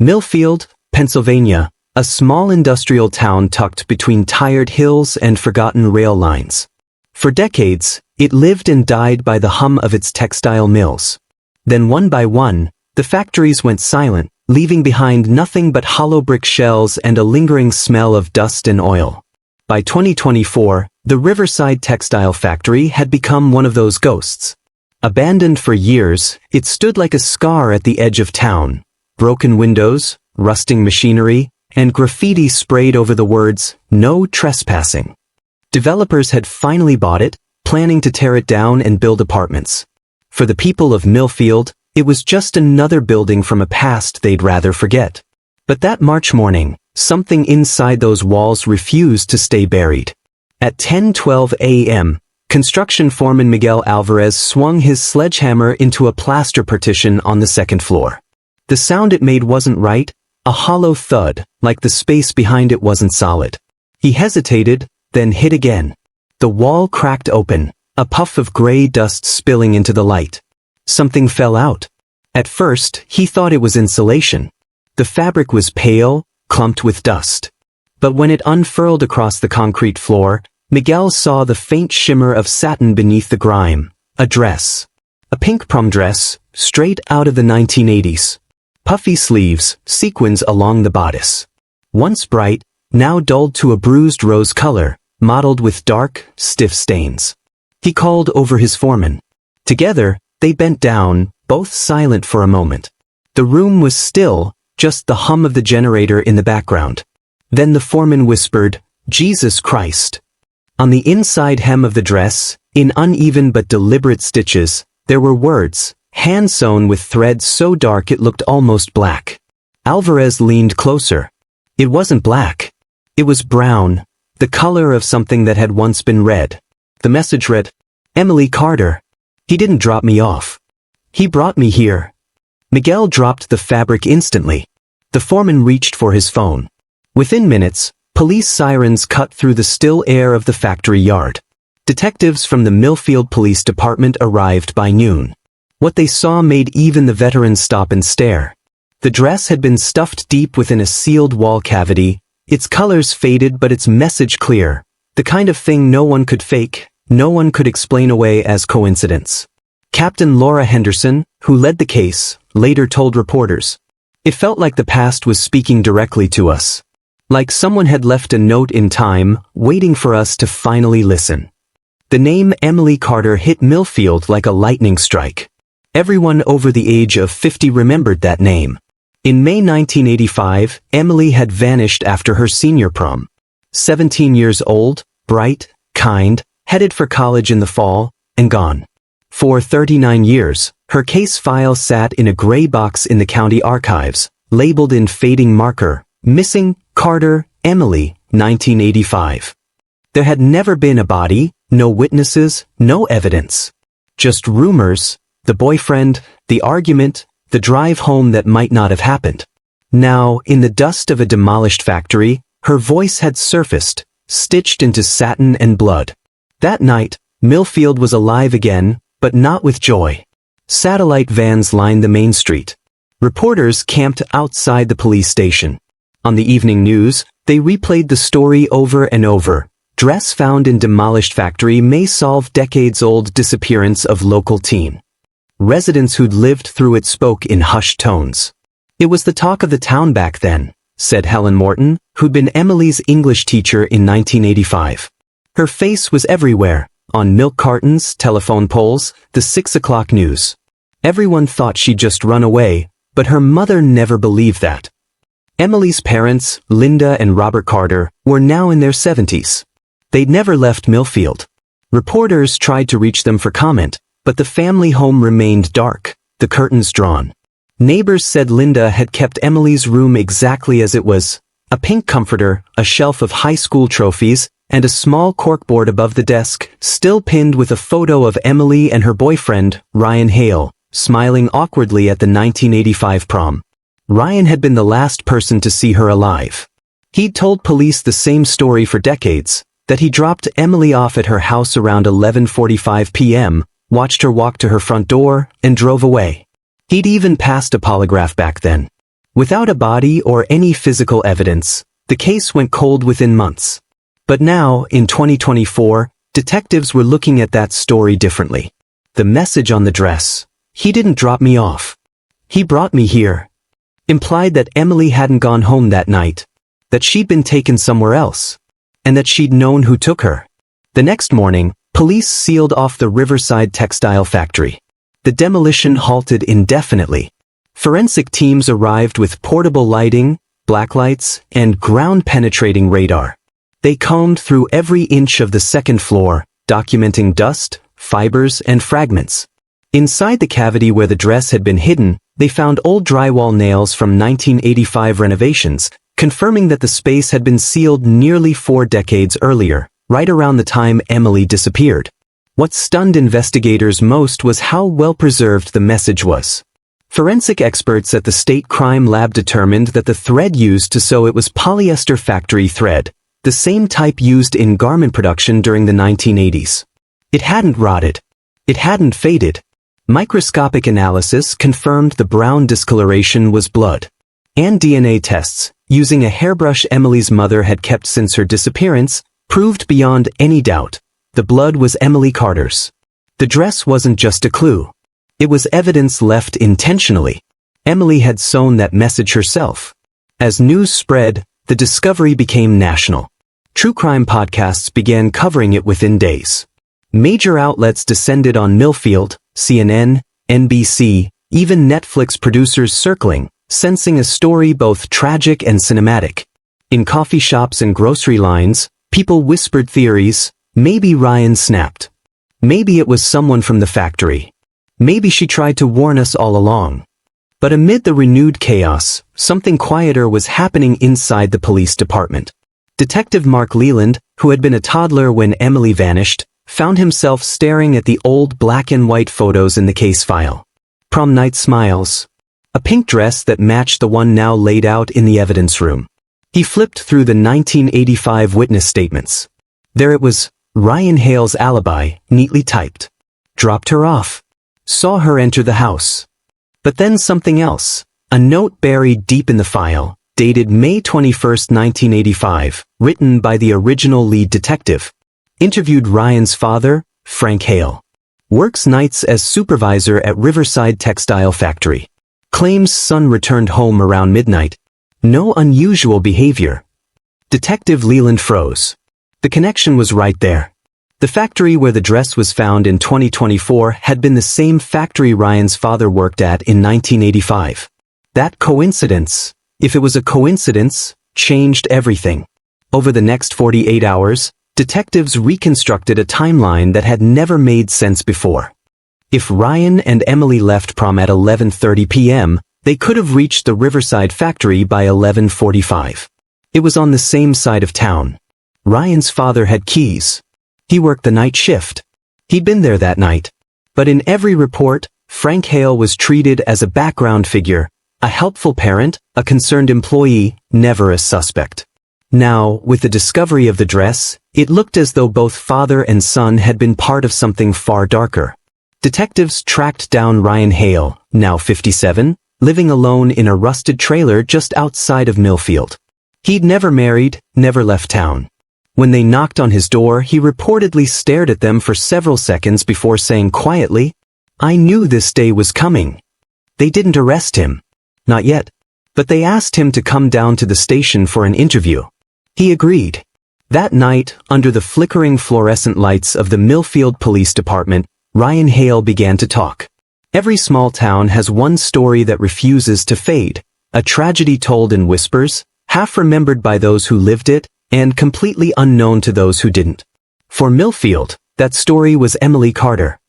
Millfield, Pennsylvania, a small industrial town tucked between tired hills and forgotten rail lines. For decades, it lived and died by the hum of its textile mills. Then one by one, the factories went silent, leaving behind nothing but hollow brick shells and a lingering smell of dust and oil. By 2024, the Riverside Textile Factory had become one of those ghosts. Abandoned for years, it stood like a scar at the edge of town. Broken windows, rusting machinery, and graffiti sprayed over the words, "No trespassing." Developers had finally bought it, planning to tear it down and build apartments. For the people of Millfield, it was just another building from a past they'd rather forget. But that March morning, something inside those walls refused to stay buried. At 10:12 a.m., construction foreman Miguel Alvarez swung his sledgehammer into a plaster partition on the second floor. The sound it made wasn't right, a hollow thud, like the space behind it wasn't solid. He hesitated, then hit again. The wall cracked open, a puff of gray dust spilling into the light. Something fell out. At first, he thought it was insulation. The fabric was pale, clumped with dust. But when it unfurled across the concrete floor, Miguel saw the faint shimmer of satin beneath the grime. A dress. A pink prom dress, straight out of the 1980s. Puffy sleeves, sequins along the bodice. Once bright, now dulled to a bruised rose color, mottled with dark, stiff stains. He called over his foreman. Together, they bent down, both silent for a moment. The room was still, just the hum of the generator in the background. Then the foreman whispered, "Jesus Christ." On the inside hem of the dress, in uneven but deliberate stitches, there were words, hand-sewn with threads so dark it looked almost black. Alvarez leaned closer. It wasn't black. It was brown, the color of something that had once been red. The message read, "Emily Carter. He didn't drop me off. He brought me here." Miguel dropped the fabric instantly. The foreman reached for his phone. Within minutes, police sirens cut through the still air of the factory yard. Detectives from the Millfield Police Department arrived by noon. What they saw made even the veterans stop and stare. The dress had been stuffed deep within a sealed wall cavity, its colors faded but its message clear, the kind of thing no one could fake, no one could explain away as coincidence. Captain Laura Henderson, who led the case, later told reporters, "It felt like the past was speaking directly to us. Like someone had left a note in time, waiting for us to finally listen." The name Emily Carter hit Millfield like a lightning strike. Everyone over the age of 50 remembered that name. In May 1985, Emily had vanished after her senior prom. 17 years old, bright, kind, headed for college in the fall, and gone. For 39 years, her case file sat in a gray box in the county archives, labeled in fading marker, "Missing, Carter, Emily, 1985. There had never been a body, no witnesses, no evidence. Just rumors, the boyfriend, the argument, the drive home that might not have happened. Now, in the dust of a demolished factory, her voice had surfaced, stitched into satin and blood. That night, Millfield was alive again, but not with joy. Satellite vans lined the main street. Reporters camped outside the police station. On the evening news, they replayed the story over and over. Dress found in demolished factory may solve decades-old disappearance of local teen. Residents who'd lived through it spoke in hushed tones. "It was the talk of the town back then," said Helen Morton, who'd been Emily's English teacher in 1985. Her face was everywhere, on milk cartons, telephone poles, the 6 o'clock news. Everyone thought she'd just run away, but her mother never believed that. Emily's parents, Linda and Robert Carter, were now in their 70s. They'd never left Millfield. Reporters tried to reach them for comment, but the family home remained dark, the curtains drawn. Neighbors said Linda had kept Emily's room exactly as it was, a pink comforter, a shelf of high school trophies, and a small corkboard above the desk, still pinned with a photo of Emily and her boyfriend, Ryan Hale, smiling awkwardly at the 1985 prom. Ryan had been the last person to see her alive. He'd told police the same story for decades, that he dropped Emily off at her house around 11:45 p.m., watched her walk to her front door, and drove away. He'd even passed a polygraph back then. Without a body or any physical evidence, the case went cold within months. But now, in 2024, detectives were looking at that story differently. The message on the dress, "He didn't drop me off. He brought me here," implied that Emily hadn't gone home that night, that she'd been taken somewhere else, and that she'd known who took her. The next morning, police sealed off the Riverside textile factory. The demolition halted indefinitely. Forensic teams arrived with portable lighting, blacklights, and ground-penetrating radar. They combed through every inch of the second floor, documenting dust, fibers, and fragments. Inside the cavity where the dress had been hidden, they found old drywall nails from 1985 renovations, confirming that the space had been sealed nearly 4 decades earlier, right around the time Emily disappeared. What stunned investigators most was how well-preserved the message was. Forensic experts at the state crime lab determined that the thread used to sew it was polyester factory thread, the same type used in garment production during the 1980s. It hadn't rotted. It hadn't faded. Microscopic analysis confirmed the brown discoloration was blood. And DNA tests, using a hairbrush Emily's mother had kept since her disappearance, proved beyond any doubt. The blood was Emily Carter's. The dress wasn't just a clue. It was evidence left intentionally. Emily had sewn that message herself. As news spread, the discovery became national. True crime podcasts began covering it within days. Major outlets descended on Millfield, CNN, NBC, even Netflix producers circling, sensing a story both tragic and cinematic. In coffee shops and grocery lines, people whispered theories. Maybe Ryan snapped. Maybe it was someone from the factory. Maybe she tried to warn us all along. But amid the renewed chaos, something quieter was happening inside the police department. Detective Mark Leland, who had been a toddler when Emily vanished, found himself staring at the old black and white photos in the case file. Prom night smiles. A pink dress that matched the one now laid out in the evidence room. He flipped through the 1985 witness statements. There it was, Ryan Hale's alibi, neatly typed. Dropped her off. Saw her enter the house. But then something else. A note buried deep in the file, dated May 21, 1985, written by the original lead detective. Interviewed Ryan's father, Frank Hale. Works nights as supervisor at Riverside Textile Factory. Claims son returned home around midnight. No unusual behavior. Detective Leland froze. The connection was right there. The factory where the dress was found in 2024 had been the same factory Ryan's father worked at in 1985. That coincidence, if it was a coincidence, changed everything. Over the next 48 hours, detectives reconstructed a timeline that had never made sense before. If Ryan and Emily left prom at 11:30 p.m., they could have reached the Riverside factory by 11:45. It was on the same side of town. Ryan's father had keys. He worked the night shift. He'd been there that night. But in every report, Frank Hale was treated as a background figure, a helpful parent, a concerned employee, never a suspect. Now, with the discovery of the dress, it looked as though both father and son had been part of something far darker. Detectives tracked down Ryan Hale, now 57, living alone in a rusted trailer just outside of Millfield. He'd never married, never left town. When they knocked on his door, he reportedly stared at them for several seconds before saying quietly, "I knew this day was coming." They didn't arrest him. Not yet. But they asked him to come down to the station for an interview. He agreed. That night, under the flickering fluorescent lights of the Millfield Police Department, Ryan Hale began to talk. Every small town has one story that refuses to fade, a tragedy told in whispers, half remembered by those who lived it, and completely unknown to those who didn't. For Millfield, that story was Emily Carter.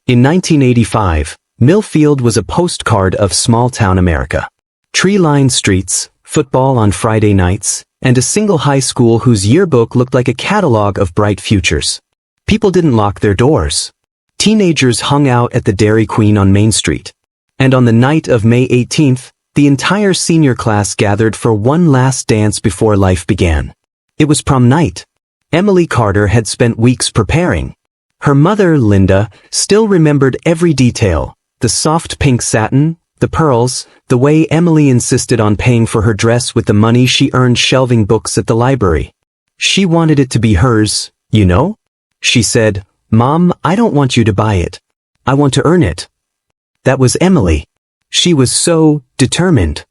In 1985, Millfield was a postcard of small-town America. Tree-lined streets, football on Friday nights, and a single high school whose yearbook looked like a catalog of bright futures. People didn't lock their doors. Teenagers hung out at the Dairy Queen on Main Street. And on the night of May 18th, the entire senior class gathered for one last dance before life began. It was prom night. Emily Carter had spent weeks preparing. Her mother, Linda, still remembered every detail: the soft pink satin, The pearls, the way Emily insisted on paying for her dress with the money she earned shelving books at the library. She wanted it to be hers, you know? She said, "Mom, I don't want you to buy it. I want to earn it." That was Emily. She was so determined.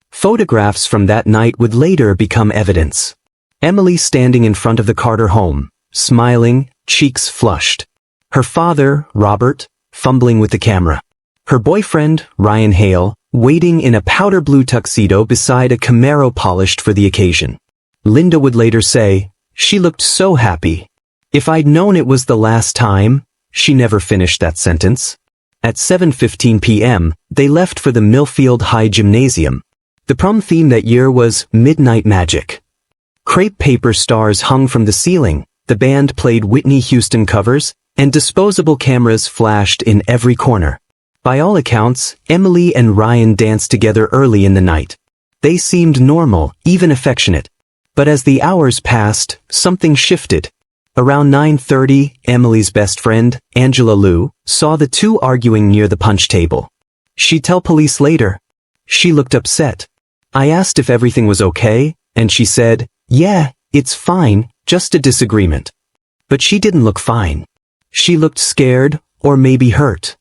Photographs from that night would later become evidence. Emily standing in front of the Carter home, smiling, cheeks flushed. Her father, Robert, fumbling with the camera. Her boyfriend, Ryan Hale, waiting in a powder blue tuxedo beside a Camaro polished for the occasion. Linda would later say, "She looked so happy. If I'd known it was the last time." She never finished that sentence. At 7:15 p.m., they left for the Millfield High Gymnasium. The prom theme that year was Midnight Magic. Crepe paper stars hung from the ceiling, the band played Whitney Houston covers, and disposable cameras flashed in every corner. By all accounts, Emily and Ryan danced together early in the night. They seemed normal, even affectionate. But as the hours passed, something shifted. Around 9:30, Emily's best friend, Angela Liu, saw the two arguing near the punch table. She'd tell police later. She looked upset. I asked if everything was okay, and she said, "Yeah, it's fine, just a disagreement." But she didn't look fine. She looked scared, or maybe hurt.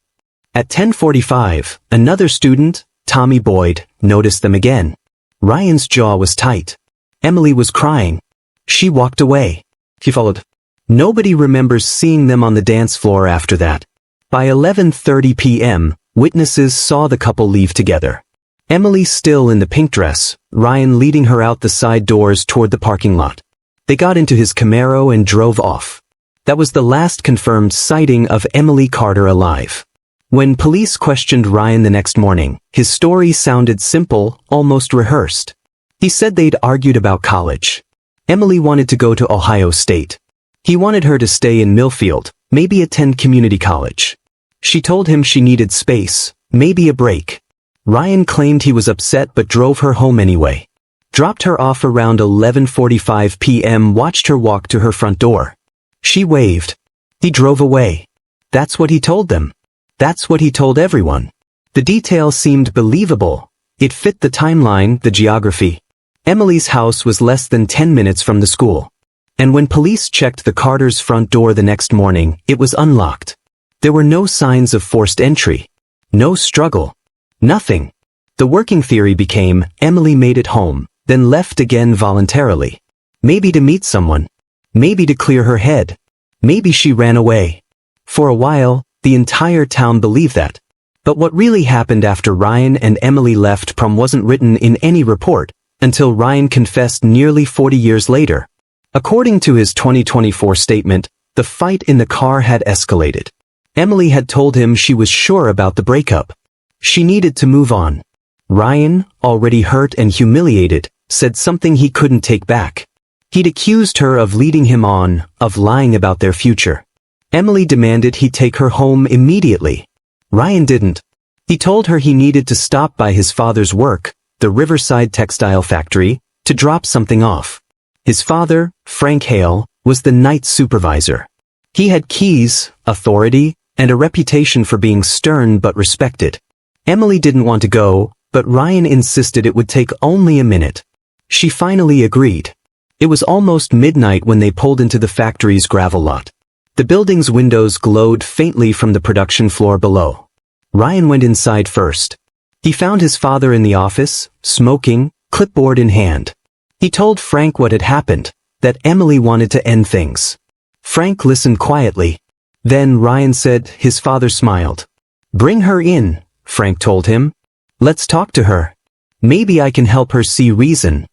At 10:45, another student, Tommy Boyd, noticed them again. Ryan's jaw was tight. Emily was crying. She walked away. He followed. Nobody remembers seeing them on the dance floor after that. By 11:30 p.m., witnesses saw the couple leave together. Emily still in the pink dress, Ryan leading her out the side doors toward the parking lot. They got into his Camaro and drove off. That was the last confirmed sighting of Emily Carter alive. When police questioned Ryan the next morning, his story sounded simple, almost rehearsed. He said they'd argued about college. Emily wanted to go to Ohio State. He wanted her to stay in Millfield, maybe attend community college. She told him she needed space, maybe a break. Ryan claimed he was upset but drove her home anyway. Dropped her off around 11:45 p.m., watched her walk to her front door. She waved. He drove away. That's what he told them. That's what he told everyone. The detail seemed believable. It fit the timeline, the geography. Emily's house was less than 10 minutes from the school. And when police checked the Carters' front door the next morning, it was unlocked. There were no signs of forced entry. No struggle. Nothing. The working theory became, Emily made it home, then left again voluntarily. Maybe to meet someone. Maybe to clear her head. Maybe she ran away. For a while, the entire town believed that. But what really happened after Ryan and Emily left prom wasn't written in any report, until Ryan confessed nearly 40 years later. According to his 2024 statement, the fight in the car had escalated. Emily had told him she was sure about the breakup. She needed to move on. Ryan, already hurt and humiliated, said something he couldn't take back. He'd accused her of leading him on, of lying about their future. Emily demanded he take her home immediately. Ryan didn't. He told her he needed to stop by his father's work, the Riverside Textile Factory, to drop something off. His father, Frank Hale, was the night supervisor. He had keys, authority, and a reputation for being stern but respected. Emily didn't want to go, but Ryan insisted it would take only a minute. She finally agreed. It was almost midnight when they pulled into the factory's gravel lot. The building's windows glowed faintly from the production floor below. Ryan went inside first. He found his father in the office, smoking, clipboard in hand. He told Frank what had happened, that Emily wanted to end things. Frank listened quietly. Then Ryan said his father smiled. "Bring her in," Frank told him. "Let's talk to her. Maybe I can help her see reason."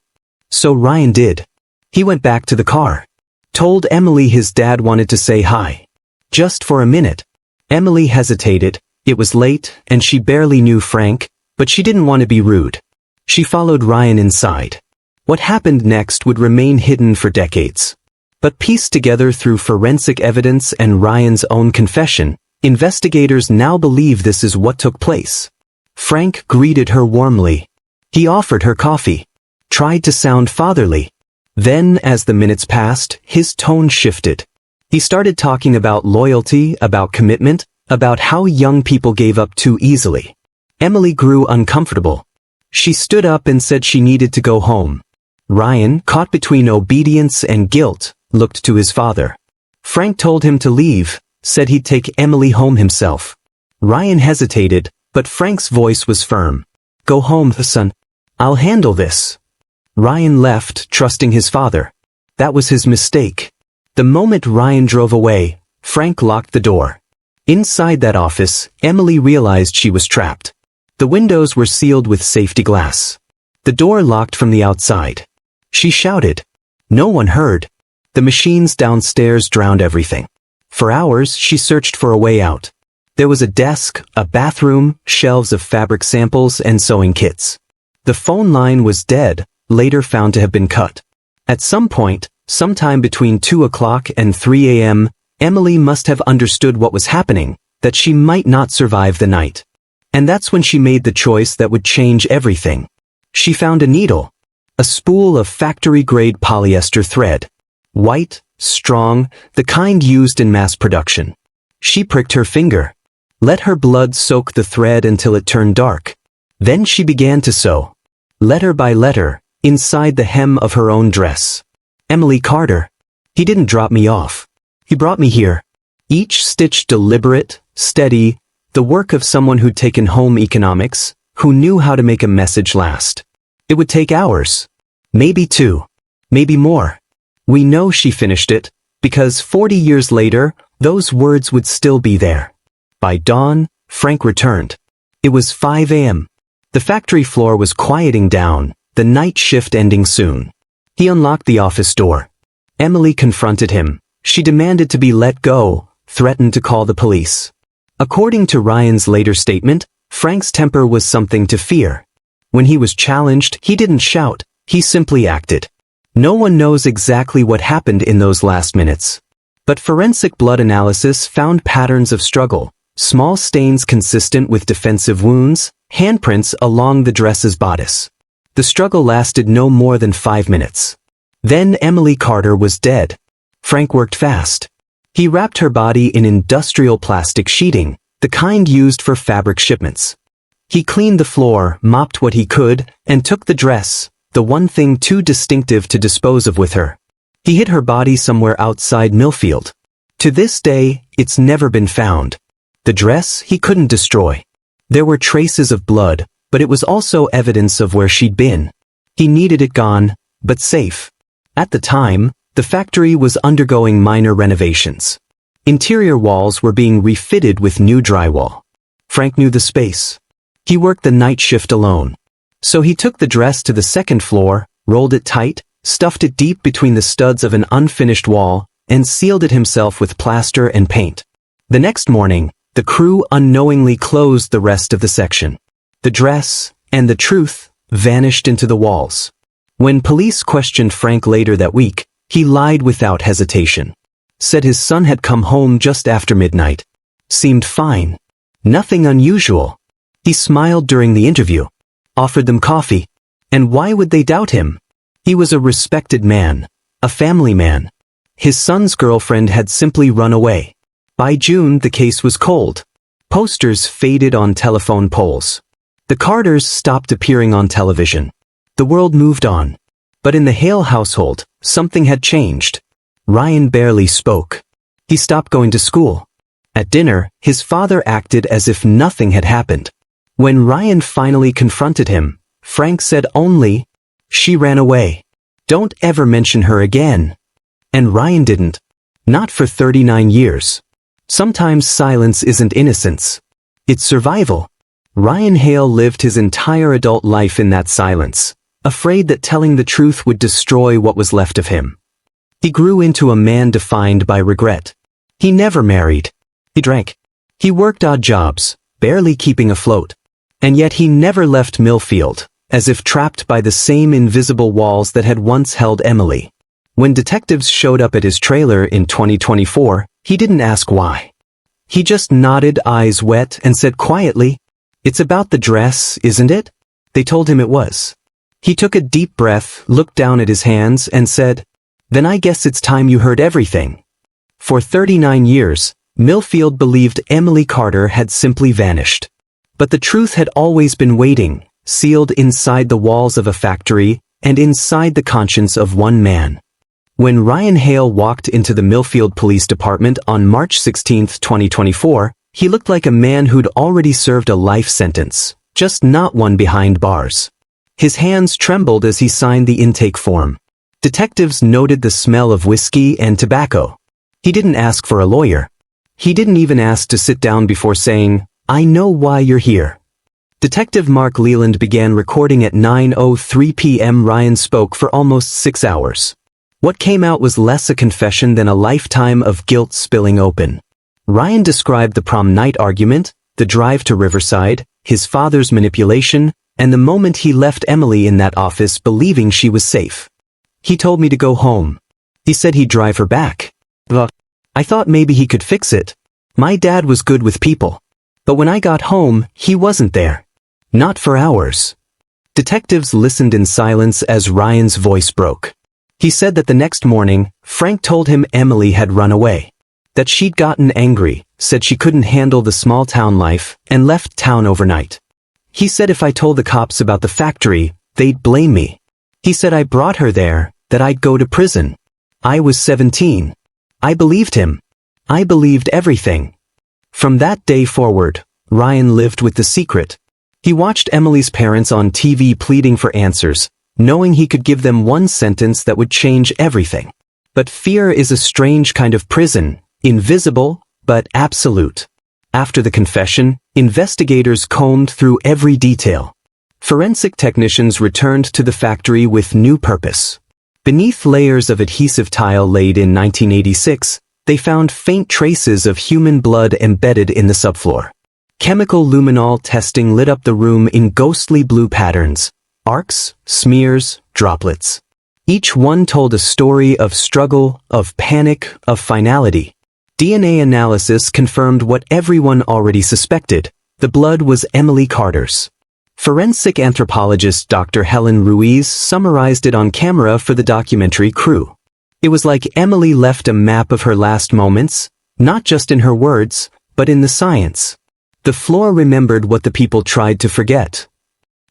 So Ryan did. He went back to the car. Told Emily his dad wanted to say hi. Just for a minute. Emily hesitated. It was late, and she barely knew Frank, but she didn't want to be rude. She followed Ryan inside. What happened next would remain hidden for decades. But pieced together through forensic evidence and Ryan's own confession, investigators now believe this is what took place. Frank greeted her warmly. He offered her coffee. Tried to sound fatherly. Then, as the minutes passed, his tone shifted. He started talking about loyalty, about commitment, about how young people gave up too easily. Emily grew uncomfortable. She stood up and said she needed to go home. Ryan, caught between obedience and guilt, looked to his father. Frank told him to leave, said he'd take Emily home himself. Ryan hesitated, but Frank's voice was firm. "Go home, son. I'll handle this." Ryan left, trusting his father. That was his mistake. The moment Ryan drove away, Frank locked the door. Inside that office, Emily realized she was trapped. The windows were sealed with safety glass. The door locked from the outside. She shouted. No one heard. The machines downstairs drowned everything. For hours, she searched for a way out. There was a desk, a bathroom, shelves of fabric samples, and sewing kits. The phone line was dead, later found to have been cut. At some point, sometime between 2 o'clock and 3 a.m., Emily must have understood what was happening, that she might not survive the night. And that's when she made the choice that would change everything. She found a needle. A spool of factory-grade polyester thread. White, strong, the kind used in mass production. She pricked her finger. Let her blood soak the thread until it turned dark. Then she began to sew. Letter by letter, inside the hem of her own dress. Emily Carter. He didn't drop me off. He brought me here. Each stitch deliberate, steady, the work of someone who'd taken home economics, who knew how to make a message last. It would take hours. Maybe 2. Maybe more. We know she finished it, because 40 years later, those words would still be there. By dawn, Frank returned. It was 5 a.m. The factory floor was quieting down, the night shift ending soon. He unlocked the office door. Emily confronted him. She demanded to be let go, threatened to call the police. According to Ryan's later statement, Frank's temper was something to fear. When he was challenged, he didn't shout, he simply acted. No one knows exactly what happened in those last minutes. But forensic blood analysis found patterns of struggle, small stains consistent with defensive wounds, handprints along the dress's bodice. The struggle lasted no more than 5 minutes. Then Emily Carter was dead. Frank worked fast. He wrapped her body in industrial plastic sheeting, the kind used for fabric shipments. He cleaned the floor, mopped what he could, and took the dress, the one thing too distinctive to dispose of with her. He hid her body somewhere outside Millfield. To this day, it's never been found. The dress he couldn't destroy. There were traces of blood, but it was also evidence of where she'd been. He needed it gone, but safe. At the time, the factory was undergoing minor renovations. Interior walls were being refitted with new drywall. Frank knew the space. He worked the night shift alone. So he took the dress to the second floor, rolled it tight, stuffed it deep between the studs of an unfinished wall, and sealed it himself with plaster and paint. The next morning, the crew unknowingly closed the rest of the section. The dress, and the truth, vanished into the walls. When police questioned Frank later that week, he lied without hesitation. Said his son had come home just after midnight. Seemed fine. Nothing unusual. He smiled during the interview. Offered them coffee. And why would they doubt him? He was a respected man. A family man. His son's girlfriend had simply run away. By June, the case was cold. Posters faded on telephone poles. The Carters stopped appearing on television. The world moved on. But in the Hale household, something had changed. Ryan barely spoke. He stopped going to school. At dinner, his father acted as if nothing had happened. When Ryan finally confronted him, Frank said only, "She ran away. Don't ever mention her again." And Ryan didn't. Not for 39 years. Sometimes silence isn't innocence. It's survival. Ryan Hale lived his entire adult life in that silence, afraid that telling the truth would destroy what was left of him. He grew into a man defined by regret. He never married. He drank. He worked odd jobs, barely keeping afloat. And yet he never left Millfield, as if trapped by the same invisible walls that had once held Emily. When detectives showed up at his trailer in 2024, he didn't ask why. He just nodded, eyes wet, and said quietly, "It's about the dress, isn't it?" They told him it was. He took a deep breath, looked down at his hands, and said, "Then I guess it's time you heard everything." For 39 years, Millfield believed Emily Carter had simply vanished. But the truth had always been waiting, sealed inside the walls of a factory and inside the conscience of one man. When Ryan Hale walked into the Millfield Police Department on March 16, 2024, he looked like a man who'd already served a life sentence, just not one behind bars. His hands trembled as he signed the intake form. Detectives noted the smell of whiskey and tobacco. He didn't ask for a lawyer. He didn't even ask to sit down before saying, "I know why you're here." Detective Mark Leland began recording at 9:03 p.m. Ryan spoke for almost 6 hours. What came out was less a confession than a lifetime of guilt spilling open. Ryan described the prom night argument, the drive to Riverside, his father's manipulation, and the moment he left Emily in that office believing she was safe. "He told me to go home. He said he'd drive her back. I thought maybe he could fix it. My dad was good with people. But when I got home, he wasn't there. Not for hours." Detectives listened in silence as Ryan's voice broke. He said that the next morning, Frank told him Emily had run away. That she'd gotten angry, said she couldn't handle the small town life, and left town overnight. He said if I told the cops about the factory, they'd blame me. He said I brought her there, that I'd go to prison. I was 17. I believed him. I believed everything. From that day forward, Ryan lived with the secret. He watched Emily's parents on TV pleading for answers, knowing he could give them one sentence that would change everything. But fear is a strange kind of prison, invisible, but absolute. After the confession, investigators combed through every detail. Forensic technicians returned to the factory with new purpose. Beneath layers of adhesive tile laid in 1986, they found faint traces of human blood embedded in the subfloor. Chemical luminol testing lit up the room in ghostly blue patterns, arcs, smears, droplets. Each one told a story of struggle, of panic, of finality. DNA analysis confirmed what everyone already suspected. The blood was Emily Carter's. Forensic anthropologist Dr. Helen Ruiz summarized it on camera for the documentary crew. It was like Emily left a map of her last moments, not just in her words, but in the science. The floor remembered what the people tried to forget.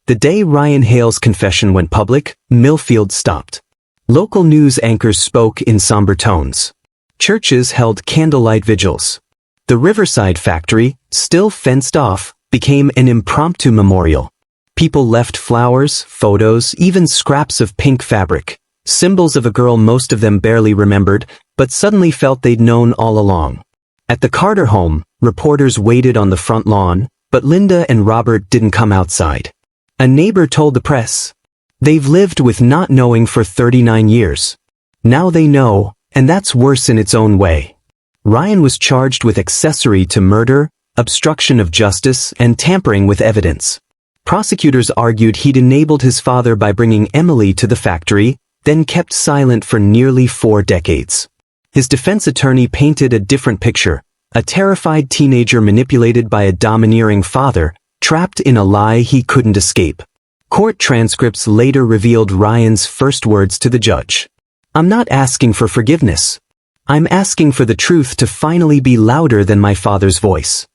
The day Ryan Hale's confession went public, Millfield stopped. Local news anchors spoke in somber tones. Churches held candlelight vigils. The Riverside factory, still fenced off, became an impromptu memorial. People left flowers, photos, even scraps of pink fabric, symbols of a girl most of them barely remembered, but suddenly felt they'd known all along. At the Carter home, reporters waited on the front lawn, but Linda and Robert didn't come outside. A neighbor told the press, "They've lived with not knowing for 39 years. Now they know, and that's worse in its own way." Ryan was charged with accessory to murder, obstruction of justice, and tampering with evidence. Prosecutors argued he'd enabled his father by bringing Emily to the factory, then kept silent for nearly 4 decades. His defense attorney painted a different picture, a terrified teenager manipulated by a domineering father, trapped in a lie he couldn't escape. Court transcripts later revealed Ryan's first words to the judge. "I'm not asking for forgiveness. I'm asking for the truth to finally be louder than my father's voice."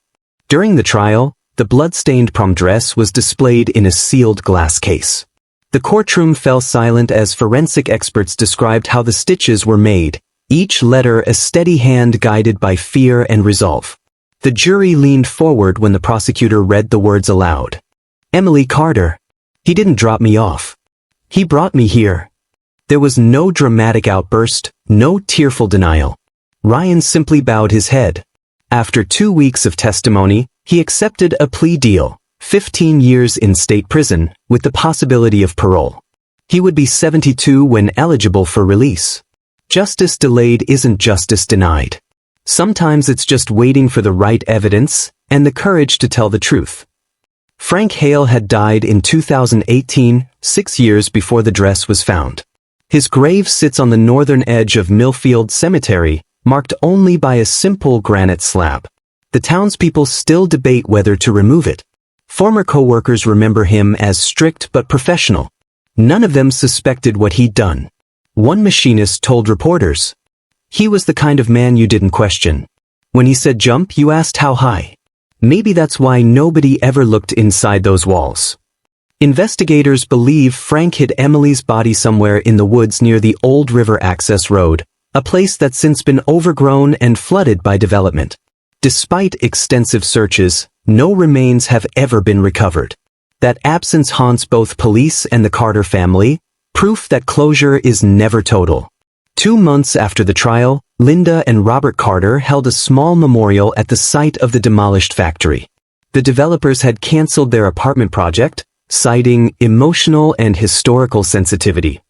During the trial, the blood-stained prom dress was displayed in a sealed glass case. The courtroom fell silent as forensic experts described how the stitches were made, each letter a steady hand guided by fear and resolve. The jury leaned forward when the prosecutor read the words aloud. "Emily Carter. He didn't drop me off. He brought me here." There was no dramatic outburst, no tearful denial. Ryan simply bowed his head. After 2 weeks of testimony, he accepted a plea deal, 15 years in state prison, with the possibility of parole. He would be 72 when eligible for release. Justice delayed isn't justice denied. Sometimes it's just waiting for the right evidence and the courage to tell the truth. Frank Hale had died in 2018, 6 years before the dress was found. His grave sits on the northern edge of Millfield Cemetery, marked only by a simple granite slab. The townspeople still debate whether to remove it. Former co-workers remember him as strict but professional. None of them suspected what he'd done. One machinist told reporters, "He was the kind of man you didn't question. When he said jump, you asked how high. Maybe that's why nobody ever looked inside those walls. Investigators believe Frank hid Emily's body somewhere in the woods near the Old River Access Road, a place that's since been overgrown and flooded by development. Despite extensive searches, no remains have ever been recovered. That absence haunts both police and the Carter family, proof that closure is never total. 2 months after the trial, Linda and Robert Carter held a small memorial at the site of the demolished factory. The developers had canceled their apartment project, citing emotional and historical sensitivity.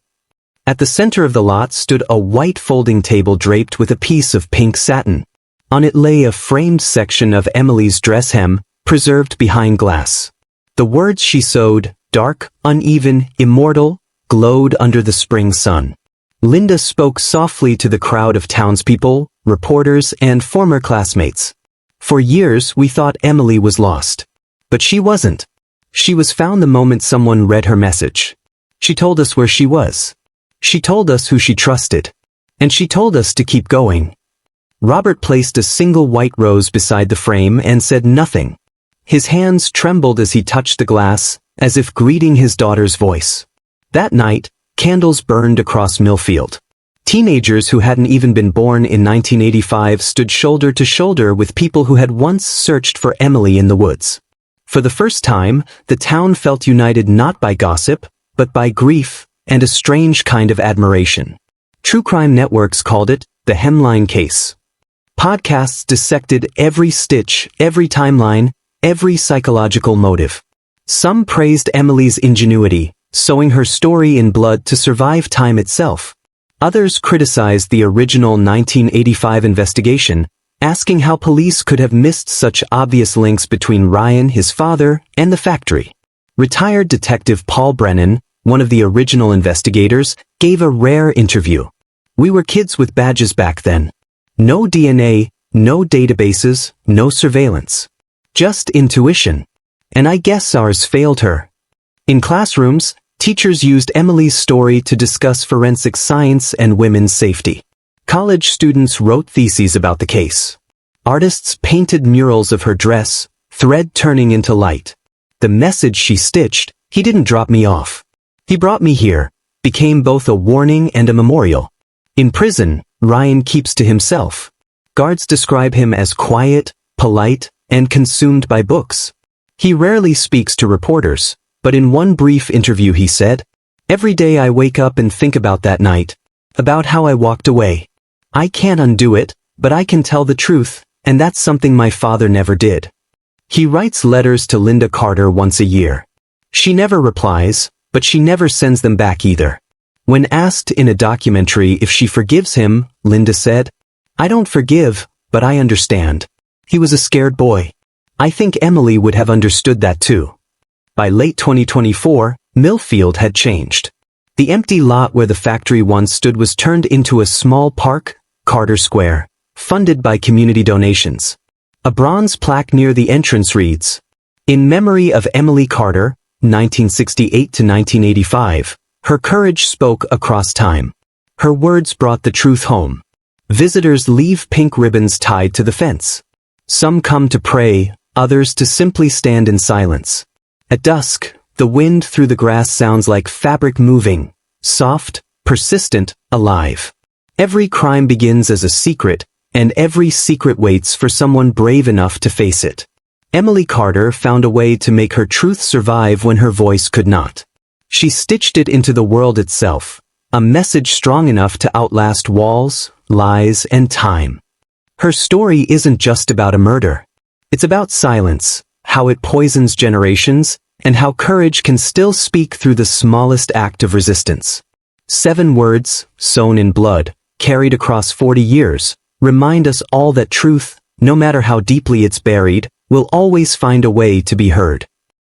At the center of the lot stood a white folding table draped with a piece of pink satin. On it lay a framed section of Emily's dress hem, preserved behind glass. The words she sewed, dark, uneven, immortal, glowed under the spring sun. Linda spoke softly to the crowd of townspeople, reporters, and former classmates. For years we thought Emily was lost. But she wasn't. She was found the moment someone read her message. She told us where she was. She told us who she trusted. And she told us to keep going. Robert placed a single white rose beside the frame and said nothing. His hands trembled as he touched the glass, as if greeting his daughter's voice. That night, candles burned across Millfield. Teenagers who hadn't even been born in 1985 stood shoulder to shoulder with people who had once searched for Emily in the woods. For the first time, the town felt united not by gossip, but by grief and a strange kind of admiration. True crime networks called it the Hemline Case. Podcasts dissected every stitch, every timeline, every psychological motive. Some praised Emily's ingenuity, sewing her story in blood to survive time itself. Others criticized the original 1985 investigation, asking how police could have missed such obvious links between Ryan, his father, and the factory. Retired Detective Paul Brennan, one of the original investigators, gave a rare interview. We were kids with badges back then. No DNA, no databases, no surveillance. Just intuition. And I guess ours failed her. In classrooms, teachers used Emily's story to discuss forensic science and women's safety. College students wrote theses about the case. Artists painted murals of her dress, thread turning into light. The message she stitched, he didn't drop me off. He brought me here, became both a warning and a memorial. In prison, Ryan keeps to himself. Guards describe him as quiet, polite, and consumed by books. He rarely speaks to reporters, but in one brief interview he said, "Every day I wake up and think about that night, about how I walked away. I can't undo it, but I can tell the truth, and that's something my father never did." He writes letters to Linda Carter once a year. She never replies, but she never sends them back either. When asked in a documentary if she forgives him, Linda said, "I don't forgive, but I understand. He was a scared boy. I think Emily would have understood that too." By late 2024, Millfield had changed. The empty lot where the factory once stood was turned into a small park, Carter Square, funded by community donations. A bronze plaque near the entrance reads, "In memory of Emily Carter, 1968 to 1985, her courage spoke across time. Her words brought the truth home." Visitors leave pink ribbons tied to the fence. Some come to pray, others to simply stand in silence. At dusk, the wind through the grass sounds like fabric moving, soft, persistent, alive. Every crime begins as a secret, and every secret waits for someone brave enough to face it. Emily Carter found a way to make her truth survive when her voice could not. She stitched it into the world itself, a message strong enough to outlast walls, lies, and time. Her story isn't just about a murder. It's about silence, how it poisons generations, and how courage can still speak through the smallest act of resistance. 7 words, sewn in blood, carried across 40 years, remind us all that truth, no matter how deeply it's buried, will always find a way to be heard.